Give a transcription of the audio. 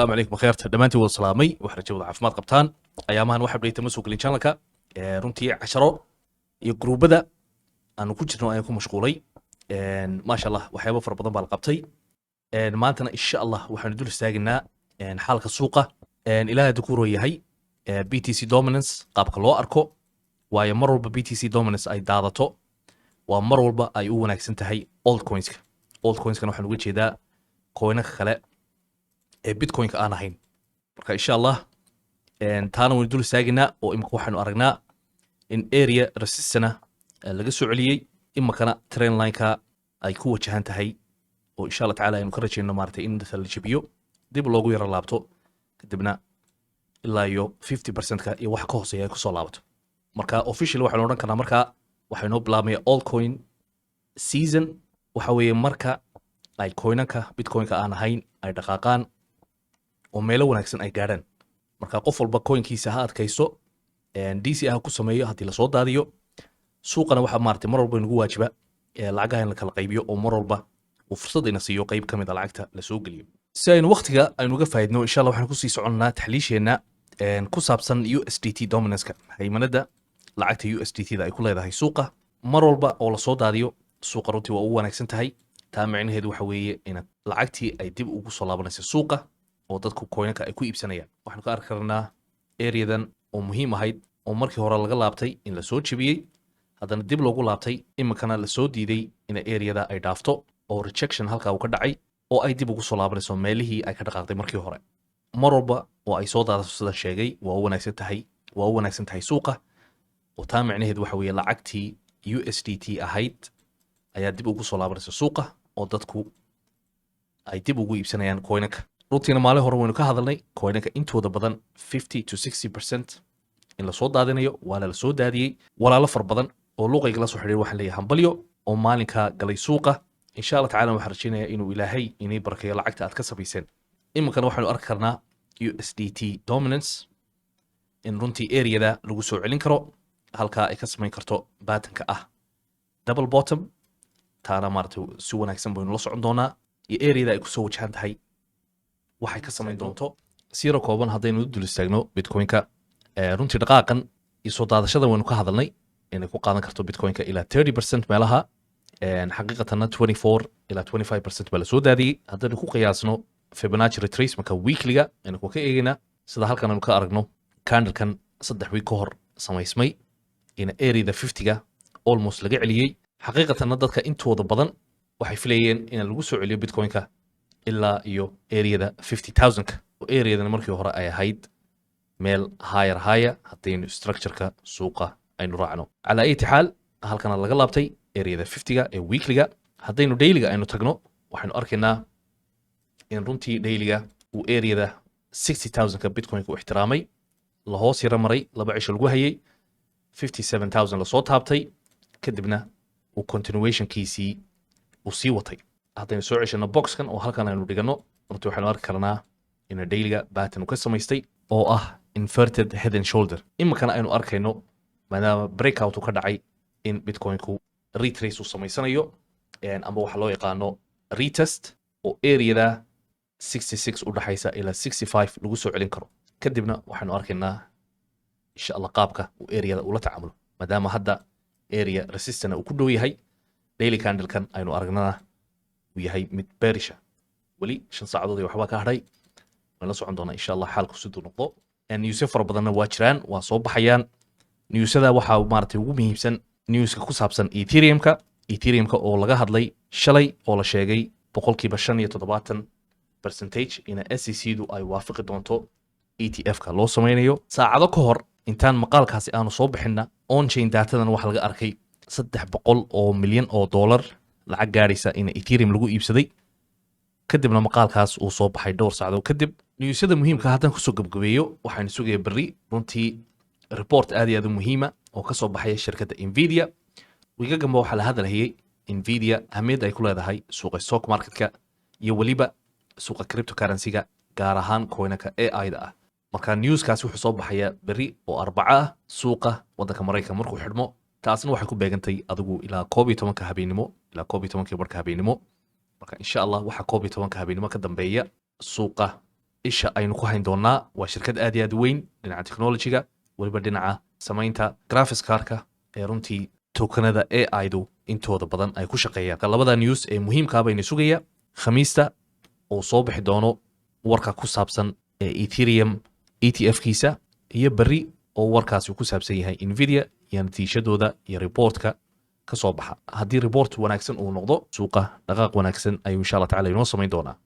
السلام عليكم بخير دhammaantiin wada salaamay wax rajada caafimaad qabtaan ayaamahan waxa update ma soo gelin channelka runtii casharo iyo groupada aanu ku jirno ayaan ku mashquulay maasha Allah waxyaabo fara badan baa la qabtay maantana insha Allah waxaanu dul istaagnaa xaalka suuqa ilaahay ku rooyahay BTC dominance qaabka loo arko waayo mar walba BTC dominance ay daadato waa mar walba ay u wanaagsan tahay altcoinska waxaan uga jeedaa coinka kale bitcoin-ka aan ahayn marka insha Allah taana waynu dul istaagnaa oo imika waxaanu aragnaa in area resistance laga soo celiyay imikana trend line-ka ay ku wajahan tahay oo insha Allah tacaala aynu ka rajayno maartay in la jabiyo dib loogu yara laabto kadibna ilaa iyo 50%-ka iyo wax ka hooseeya ay ku soo laabato marka officially waxaanu odhan karnaa marka waxaynu bilaabmay altcoin season waxa weeye marka ay coinanka bitcoin-ka aan ahayn ay dhaqaaqaan oo meelo wanaagsan ay gaadhaan marka qof walba coinkiisa ha adkayso DC ha ku sameeyo haddii la soo daadiyo suuqana waxa maartay mar walba inagu waajiba lacagaha in la kala qaybiyo oo mar walba uu fursad ina siiyo qayb kamid ah lacagta la soo geliyo si aynu waqtiga aynu uga faa'iidno insha Allah waxaan ku sii soconnaa taxliisheena ku saabsan USDT dominance-ka haymanada lacagta USDT-da ay ku leedahay suuqa mar walba oo la soo daadiyo suuqa runtii waa ugu wanaagsan tahay taa macnaheedu waxa weeye in lacagtii ay dib ugu soo laabanayso suuqa oo dadku coinka ay ku iibsanayaan waxaan ka arki karnaa areadan oo muhiim ahayd oo markii hore laga laabtay in la soo jabiyay haddana dib loogu laabtay imikana la soo diiday in areada ay dhaafto oo rejection halkaa uu ka dhacay oo ay dib ugu soo laabanayso meelihii ay ka dhaqaaqday markii hore mar walba oo ay soo daadato sida sheegay waa u wanaagsan tahay suuqa oo taa macnaheedu waxa weeye lacagtii USDT ahayd ayaa dib ugu soo laabanaysa suuqa oo dadku ay dib ugu iibsanayaan coinka runtiina maalin hore waynu ka hadalnay coinka intooda badan 50 to 60% in la soo daadinayo waana la soo daadiyay walaalo far badan oo luqayga la soo xiriir waxaan leeyahay hambalyo oo maalinka galay suuqa insha Allah tacaala waxaan rajaynayaa inuu ilaahay inay barakeeyo lacagta aad ka sabayseen imikana waxaanu arki karnaa USDT dominance in runtii areada lagu soo celin karo halkaa ay ka samayn karto baatanka ah double bottom taana maartay si wanaagsan baynu la socon doonaa iyo areada ay ku soo wajahan tahay waxay ka samayn doonto siro kooban haddaynu dul istaagno bitcoin-ka runtii dhaqaaqan iyo soo daadashada waynu ka hadalnay inay ku qaadan karto bitcoin-ka ilaa 30% meelaha xaqiiqatanna 24 ilaa 25% baa la soo daadiyey haddaynu ku qiyaasno Fibonacci retracement-ka weekly-ga aynu ka eegaynaa sida halkan aynu ka aragno candle-kan 3 week ka hor samaysmay in areada 50-ga almost laga celiyey xaqiiqatanna dadka intooda badan waxay filayeen in lagu soo celiyo bitcoin-ka ilaa iyo areada 50,000 oo areadan markii hore ay ahayd meel higher haddaynu structure-ka suuqa aynu raacno calaa ay taxaal halkana laga laabtay areada 50-ga ee weekly-ga haddaynu daily-ga aynu tagno waxaynu arkaynaa in runtii daily-ga uu areada 60,000-ka bitcoin-ka u ixtiraamay la hoos yara maray laba cisho lagu hayay 57,000 la soo taabtay kadibna uu continuation-kiisii uu sii watay haddaynu soo ceshano boxkan oo halkan aynu dhigano runtii waxaynu arki karnaa in daily-ga pattern uu ka samaystay oo ah inverted head and shoulder imikana aynu arkayno maadaama breakout uu ka dhacay in bitcoin-ku retrace uu samaysanayo ama waxa loo yaqaano retest oo areada 66 u dhaxaysa ilaa 65 lagu soo celin karo kadibna waxaynu arkaynaa insha Allah qaabka uu areada ula tacaamulo maadaama hadda area resistance uu ku dhow yahay daily candle-kan aynu aragnaa uu yahay mid bearish wali 5 saacadood iyo waxba ka hadhay waan la socon doonaa insha Allah xaalku siduu noqdo news fara badanna waa jiraan waa soo baxayaan newsada waxa maartay ugu muhiimsan newska ku saabsan Ethereum-ka oo laga hadlay shalay oo la sheegay 75% in SEC-du ay waafaqi doonto ETF-ka loo sameynayo saacado ka hor intaan maqaalkaasi aanu soo bixinna on-chain datadan waxa laga arkay 300 milyan oo dollar lacag gaaraysa in Ethereum lagu iibsaday kadibna maqaalkaas uu soo baxay dhowr saacadood kadib newsada muhiimka haddaan ku soo gabagabeeyo waxaan sugayaa berri runtii report aad iyo aad muhiima oo ka soo baxaya shirkadda Nvidia wiigagamba waxaa la hadalhayay Nvidia ahmiyad ay ku leedahay suuqa stock market-ka iyo waliba suuqa cryptocurrency-ga gaar ahaan coinka AI-da ah marka newskaas wuxuu soo baxaya berri oo Arbaca ah suuqa waddanka Mareykanka markuu xidhmo taasna waxay ku beegantay adigu ilaa 12 habeenimo ilaa 12 barka habeenimo marka insha Allah waxa 12 habeenimo ka dambeeya suuqa isha aynu ku hayn doonaa waa shirkad aad iyo aad u weyn dhinaca technology-ga weliba dhinaca samaynta graphics cardka ee runtii tokenada AI-du intooda badan ay ku shaqeeyaan labada news ee muhiimka bayna sugaya khamiista oo soo bixi doono warka ku saabsan ee Ethereum ETF-kiisa iyo bari oo warkaasi ku saabsan yahay Nvidia iyo natiijadooda iyo reportka ka soo baxa haddii report wanaagsan uu noqdo suuqa dhaqaaq wanaagsan ayuu insha Allah tacaala inoo samayn doonaa